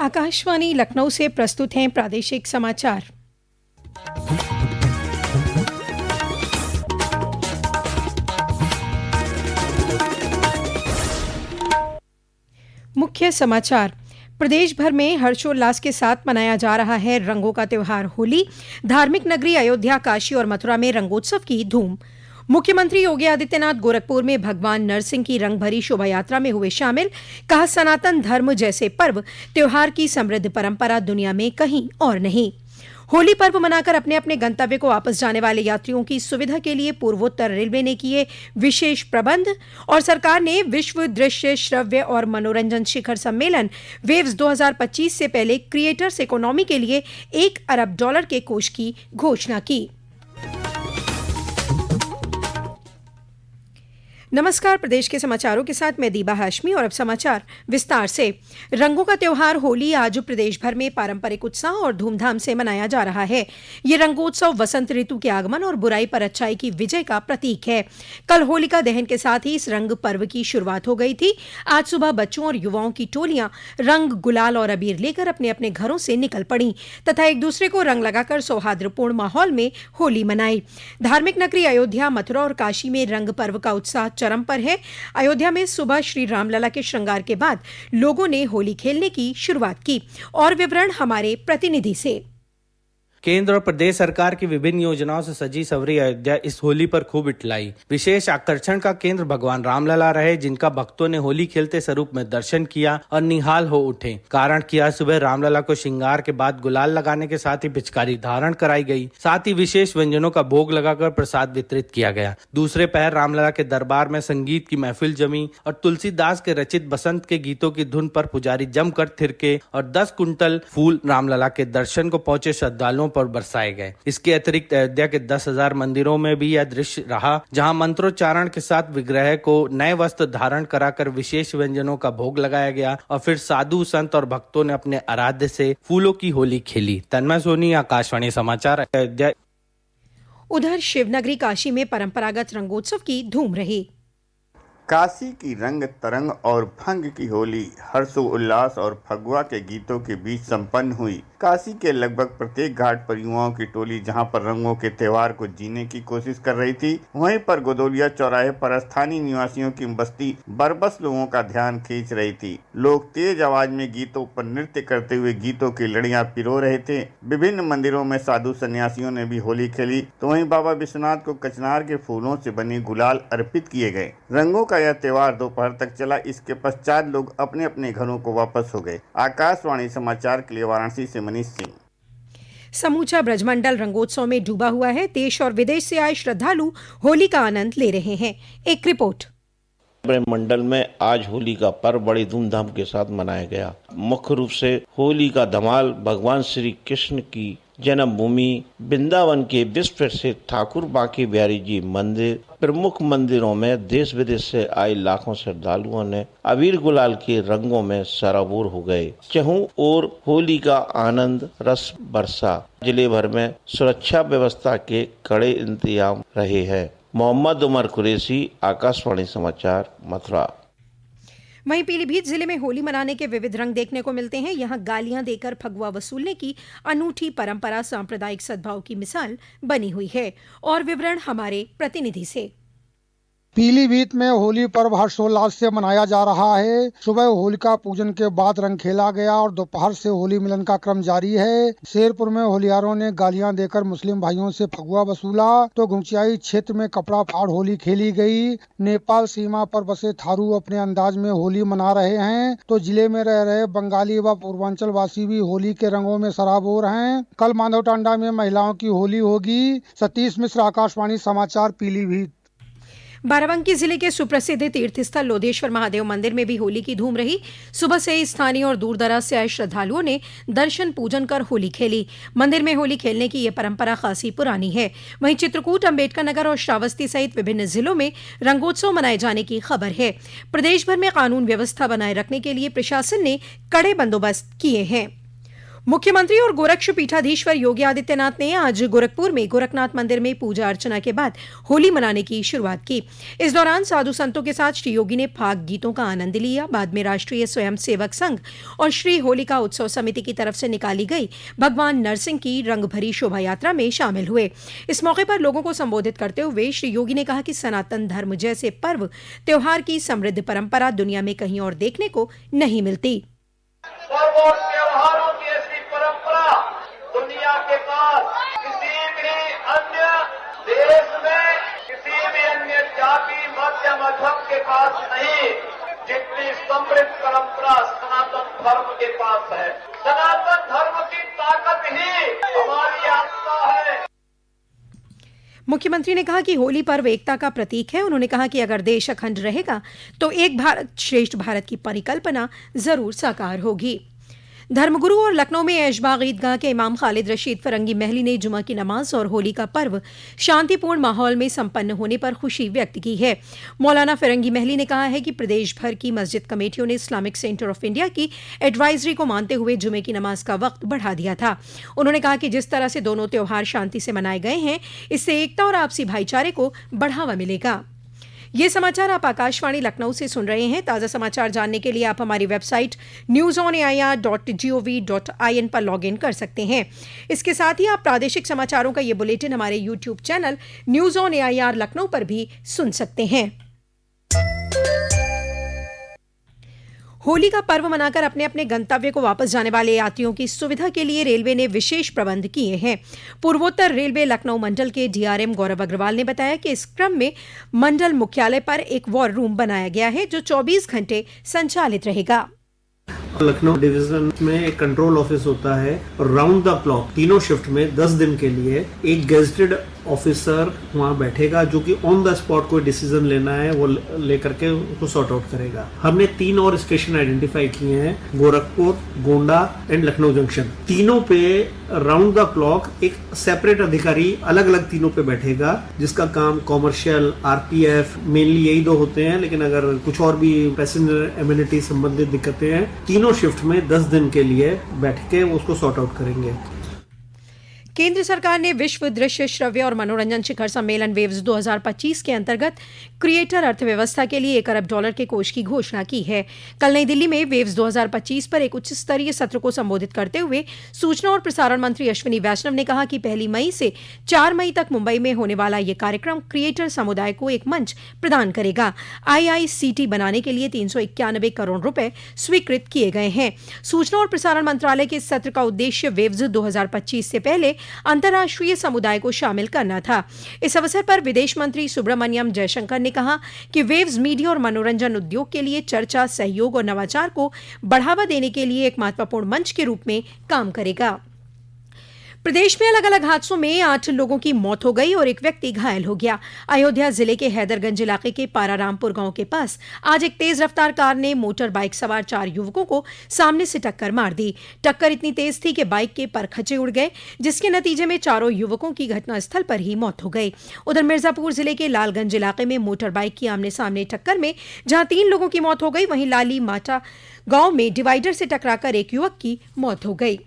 आकाशवाणी लखनऊ से प्रस्तुत हैं प्रादेशिक समाचार। मुख्य समाचार। प्रदेश भर में हर्षोल्लास के साथ मनाया जा रहा है रंगों का त्योहार होली। धार्मिक नगरी अयोध्या, काशी और मथुरा में रंगोत्सव की धूम। मुख्यमंत्री योगी आदित्यनाथ गोरखपुर में भगवान नरसिंह की रंग भरी शोभा यात्रा में हुए शामिल। कहा, सनातन धर्म जैसे पर्व त्योहार की समृद्ध परंपरा दुनिया में कहीं और नहीं। होली पर्व मनाकर अपने अपने गंतव्य को वापस जाने वाले यात्रियों की सुविधा के लिए पूर्वोत्तर रेलवे ने किए विशेष प्रबंध। और सरकार ने विश्व दृश्य श्रव्य और मनोरंजन शिखर सम्मेलन वेव्स 2025 से पहले क्रिएटर्स इकोनॉमी के लिए $1 अरब के कोष की घोषणा की। नमस्कार, प्रदेश के समाचारों के साथ मैं दीबा हाशमी और अब समाचार विस्तार से। रंगों का त्योहार होली आज प्रदेश भर में पारंपरिक उत्साह और धूमधाम से मनाया जा रहा है। ये रंगोत्सव वसंत ऋतु के आगमन और बुराई पर अच्छाई की विजय का प्रतीक है। कल होलिका दहन के साथ ही इस रंग पर्व की शुरुआत हो गई थी। आज सुबह बच्चों और युवाओं की टोलियां रंग, गुलाल और अबीर लेकर अपने अपने घरों से निकल पड़ी तथा एक दूसरे को रंग लगाकर सौहार्दपूर्ण माहौल में होली मनाई। धार्मिक नगरी अयोध्या, मथुरा और काशी में रंग पर्व का उत्साह चरम पर है। अयोध्या में सुबह श्री रामलला के श्रृंगार के बाद लोगों ने होली खेलने की शुरुआत की। और विवरण हमारे प्रतिनिधि से। केंद्र और प्रदेश सरकार की विभिन्न योजनाओं से सजी सवरी अयोध्या इस होली पर खूब इटलाई। विशेष आकर्षण का केंद्र भगवान रामलला रहे, जिनका भक्तों ने होली खेलते स्वरूप में दर्शन किया और निहाल हो उठे। कारण कि आज सुबह रामलला को श्रृंगार के बाद गुलाल लगाने के साथ ही पिचकारी धारण कराई गई। साथ ही विशेष व्यंजनों का भोग लगाकर प्रसाद वितरित किया गया। दूसरे पहर रामलला के दरबार में संगीत की महफिल जमी और तुलसीदास के रचित बसंत के गीतों की धुन पर पुजारी जमकर थिरके और 10 कुंटल फूल रामलला के दर्शन को पहुंचे श्रद्धालुओं पर बरसाए गए। इसके अतिरिक्त अयोध्या के 10,000 मंदिरों में भी यह दृश्य रहा, जहां मंत्रोच्चारण के साथ विग्रह को नए वस्त्र धारण कराकर विशेष व्यंजनों का भोग लगाया गया और फिर साधु संत और भक्तों ने अपने आराध्य से फूलों की होली खेली। तन्मय सोनी, आकाशवाणी समाचार, अयोध्या। उधर शिवनगरी काशी में परंपरागत रंगोत्सव की धूम रही। काशी की रंग तरंग और भंग की होली हर्षोल्लास और फगुआ के गीतों के बीच संपन्न हुई। काशी के लगभग प्रत्येक घाट पर युवाओं की टोली जहां पर रंगों के त्योहार को जीने की कोशिश कर रही थी, वहीं पर गोदौलिया चौराहे पर स्थानीय निवासियों की बस्ती बरबस लोगों का ध्यान खींच रही थी। लोग तेज आवाज में गीतों पर नृत्य करते हुए गीतों की लड़ियां पिरो रहे थे। विभिन्न मंदिरों में साधु सन्यासियों ने भी होली खेली, तो वहीं बाबा विश्वनाथ को कचनार के फूलों से बनी गुलाल अर्पित किए गए। रंगों का यह त्योहार दोपहर तक चला। इसके पश्चात लोग अपने अपने घरों को वापस हो गए। आकाशवाणी समाचार के लिए वाराणसी से मनीष सिंह। समूचा ब्रजमंडल रंगोत्सव में डूबा हुआ है। देश और विदेश से आए श्रद्धालु होली का आनंद ले रहे हैं। एक रिपोर्ट। ब्रजमंडल में आज होली का पर्व बड़ी धूमधाम के साथ मनाया गया। मुख्य रूप से होली का धमाल भगवान श्री कृष्ण की जन्मभूमि वृंदावन के विश्व प्रसिद्ध ठाकुर बांके बिहारी जी मंदिर, प्रमुख मंदिरों में देश विदेश से आए लाखों श्रद्धालुओं ने अबीर गुलाल के रंगों में सराबोर हो गए। चहुं ओर होली का आनंद रस बरसा। जिले भर में सुरक्षा व्यवस्था के कड़े इंतजाम रहे हैं। मोहम्मद उमर कुरैशी, आकाशवाणी समाचार, मथुरा। वहीं पीलीभीत जिले में होली मनाने के विविध रंग देखने को मिलते हैं। यहां गालियां देकर फगुआ वसूलने की अनूठी परंपरा सांप्रदायिक सद्भाव की मिसाल बनी हुई है। और विवरण हमारे प्रतिनिधि से। पीलीभीत में होली पर्व हर्षोल्लास से मनाया जा रहा है। सुबह होलिका पूजन के बाद रंग खेला गया और दोपहर से होली मिलन का क्रम जारी है। शेरपुर में होलियारों ने गालियां देकर मुस्लिम भाइयों से फगुआ वसूला, तो घुंचियाई क्षेत्र में कपड़ा फाड़ होली खेली गई। नेपाल सीमा पर बसे थारू अपने अंदाज में होली मना रहे हैं, तो जिले में रह रहे बंगाली व पूर्वांचल वासी भी होली के रंगों में सराबोर हैं। कल माधवटांडा में महिलाओं की होली होगी। सतीश मिश्र, आकाशवाणी समाचार, पीलीभीत। बाराबंकी जिले के सुप्रसिद्ध तीर्थस्थल लोधेश्वर महादेव मंदिर में भी होली की धूम रही। सुबह से ही स्थानीय और दूर दराज से आए श्रद्धालुओं ने दर्शन पूजन कर होली खेली। मंदिर में होली खेलने की यह परंपरा खासी पुरानी है। वहीं चित्रकूट, अंबेडकर नगर और श्रावस्ती सहित विभिन्न जिलों में रंगोत्सव मनाए जाने की खबर है। प्रदेश भर में कानून व्यवस्था बनाए रखने के लिए प्रशासन ने कड़े बंदोबस्त किए हैं। मुख्यमंत्री और गोरक्ष पीठाधीश्वर योगी आदित्यनाथ ने आज गोरखपुर में गोरखनाथ मंदिर में पूजा अर्चना के बाद होली मनाने की शुरुआत की। इस दौरान साधु संतों के साथ श्री योगी ने फाग गीतों का आनंद लिया। बाद में राष्ट्रीय स्वयं सेवक संघ और श्री होलिका उत्सव समिति की तरफ से निकाली गई भगवान नरसिंह की रंग भरी शोभा यात्रा में शामिल हुए। इस मौके पर लोगों को संबोधित करते हुए श्री योगी ने कहा कि सनातन धर्म जैसे पर्व त्योहार की समृद्ध परंपरा दुनिया में कहीं और देखने को नहीं मिलती। पर्वों त्योहारों की ऐसी परंपरा दुनिया के पास किसी भी अन्य देश में, किसी भी अन्य जाति मत या मजहब के पास नहीं, जितनी समृद्ध परंपरा सनातन धर्म के पास है। सनातन धर्म की ताकत ही हमारी आस्था है। मुख्यमंत्री ने कहा कि होली पर्व एकता का प्रतीक है। उन्होंने कहा कि अगर देश अखंड रहेगा तो एक भारत श्रेष्ठ भारत की परिकल्पना जरूर साकार होगी। धर्मगुरु और लखनऊ में ऐशबाग ईदगाह के इमाम खालिद रशीद फरंगी महली ने जुमा की नमाज और होली का पर्व शांतिपूर्ण माहौल में संपन्न होने पर खुशी व्यक्त की है। मौलाना फरंगी महली ने कहा है कि प्रदेश भर की मस्जिद कमेटियों ने इस्लामिक सेंटर ऑफ इंडिया की एडवाइजरी को मानते हुए जुमे की नमाज का वक्त बढ़ा दिया था। उन्होंने कहा कि जिस तरह से दोनों त्योहार शांति से मनाए गए हैं, इससे एकता और आपसी भाईचारे को बढ़ावा मिलेगा। ये समाचार आप आकाशवाणी लखनऊ से सुन रहे हैं। ताज़ा समाचार जानने के लिए आप हमारी वेबसाइट newsonair.gov.in पर लॉग इन कर सकते हैं। इसके साथ ही आप प्रादेशिक समाचारों का ये बुलेटिन हमारे YouTube channel news on AIR Lucknow पर भी सुन सकते हैं। होली का पर्व मनाकर अपने अपने गंतव्य को वापस जाने वाले यात्रियों की सुविधा के लिए रेलवे ने विशेष प्रबंध किए हैं। पूर्वोत्तर रेलवे लखनऊ मंडल के डीआरएम गौरव अग्रवाल ने बताया कि इस क्रम में मंडल मुख्यालय पर एक वॉर रूम बनाया गया है जो 24 घंटे संचालित रहेगा। लखनऊ डिवीजन में एक कंट्रोल ऑफिस होता है और राउंड द क्लॉक तीनों शिफ्ट में 10 दिन के लिए एक गेजेटेड ऑफिसर वहाँ बैठेगा जो कि ऑन द स्पॉट कोई डिसीजन लेना है वो लेकर के उसको सॉर्ट आउट करेगा। हमने 3 और स्टेशन आइडेंटिफाई किए हैं, गोरखपुर, गोंडा एंड लखनऊ जंक्शन। तीनों पे राउंड द क्लॉक एक सेपरेट अधिकारी अलग अलग तीनों पे बैठेगा जिसका काम कॉमर्शियल, आरपीएफ, मेनली यही 2 होते हैं, लेकिन अगर कुछ और भी पैसेंजर एमिनिटी संबंधित दिक्कतें हैं, तीनों शिफ्ट में 10 दिन के लिए बैठ के उसको सॉर्ट आउट करेंगे। केंद्र सरकार ने विश्व दृश्य श्रव्य और मनोरंजन शिखर सम्मेलन वेव्स 2025 के अंतर्गत क्रिएटर अर्थव्यवस्था के लिए $1 अरब के कोष की घोषणा की है। कल नई दिल्ली में वेव्स 2025 पर एक उच्च स्तरीय सत्र को संबोधित करते हुए सूचना और प्रसारण मंत्री अश्विनी वैष्णव ने कहा कि 1 मई से 4 मई तक मुंबई में होने वाला यह कार्यक्रम क्रिएटर समुदाय को एक मंच प्रदान करेगा। IICT बनाने के लिए 391 करोड़ रुपए स्वीकृत किए गए हैं। सूचना और प्रसारण मंत्रालय के इस सत्र का उद्देश्य वेव्स 2025 से पहले अंतर्राष्ट्रीय समुदाय को शामिल करना था। इस अवसर पर विदेश मंत्री सुब्रमण्यम जयशंकर ने कहा कि वेव्स मीडिया और मनोरंजन उद्योग के लिए चर्चा, सहयोग और नवाचार को बढ़ावा देने के लिए एक महत्वपूर्ण मंच के रूप में काम करेगा। प्रदेश में अलग अलग हादसों में 8 लोगों की मौत हो गई और एक व्यक्ति घायल हो गया। अयोध्या जिले के हैदरगंज इलाके के पारारामपुर गांव के पास आज एक तेज रफ्तार कार ने मोटर बाइक सवार 4 युवकों को सामने से टक्कर मार दी। टक्कर इतनी तेज थी कि बाइक के परखचे उड़ गए, जिसके नतीजे में चारों युवकों की घटनास्थल पर ही मौत हो गई। उधर मिर्जापुर जिले के लालगंज इलाके में मोटर बाइक की आमने सामने टक्कर में जहां 3 लोगों की मौत हो गई, वहीं लाली माटा गांव में डिवाइडर से टकराकर एक युवक की मौत हो गई।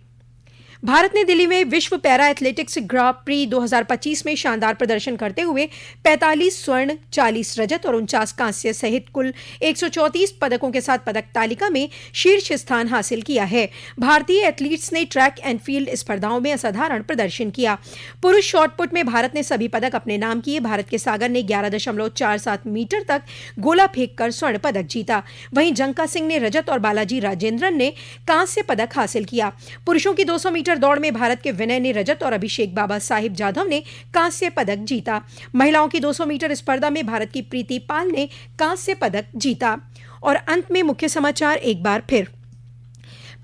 भारत ने दिल्ली में विश्व पैरा एथलेटिक्स ग्रां प्री 2025 में शानदार प्रदर्शन करते हुए 45 स्वर्ण, 40 रजत और 49 कांस्य सहित कुल 134 पदकों के साथ पदक तालिका में शीर्ष स्थान हासिल किया है। भारतीय एथलीट्स ने ट्रैक एंड फील्ड स्पर्धाओं में असाधारण प्रदर्शन किया। पुरुष शॉटपुट में भारत ने सभी पदक अपने नाम किए। भारत के सागर ने 11.47 मीटर तक गोला फेंककर स्वर्ण पदक जीता। वहीं जंका सिंह ने रजत और बालाजी राजेंद्रन ने कांस्य पदक हासिल किया। पुरुषों की 200 मीटर दौड़ में भारत के विनय ने रजत और अभिषेक बाबा साहिब जाधव ने कांस्य पदक जीता। महिलाओं की 200 मीटर स्पर्धा में भारत की प्रीति पाल ने कांस्य पदक जीता। और अंत में मुख्य समाचार एक बार फिर।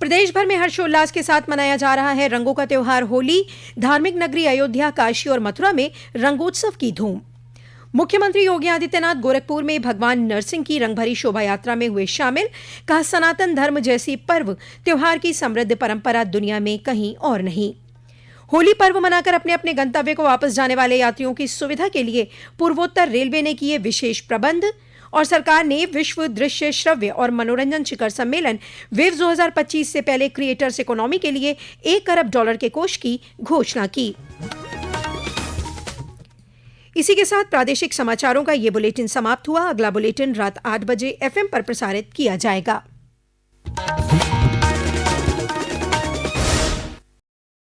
प्रदेश भर में हर्षोल्लास के साथ मनाया जा रहा है रंगों का त्योहार होली। धार्मिक नगरी अयोध्या, काशी और मथुरा में रंगोत्सव की धूम। मुख्यमंत्री योगी आदित्यनाथ गोरखपुर में भगवान नरसिंह की रंगभरी शोभा यात्रा में हुए शामिल। कहा, सनातन धर्म जैसी पर्व त्योहार की समृद्ध परंपरा दुनिया में कहीं और नहीं। होली पर्व मनाकर अपने अपने गंतव्य को वापस जाने वाले यात्रियों की सुविधा के लिए पूर्वोत्तर रेलवे ने किए विशेष प्रबंध। और सरकार ने विश्व दृश्य श्रव्य और मनोरंजन शिखर सम्मेलन वेव्स 2025 से पहले क्रिएटर्स इकोनॉमी के लिए $1 अरब के कोष की घोषणा की। इसी के साथ प्रादेशिक समाचारों का ये बुलेटिन समाप्त हुआ। अगला बुलेटिन रात 8 बजे FM पर प्रसारित किया जाएगा।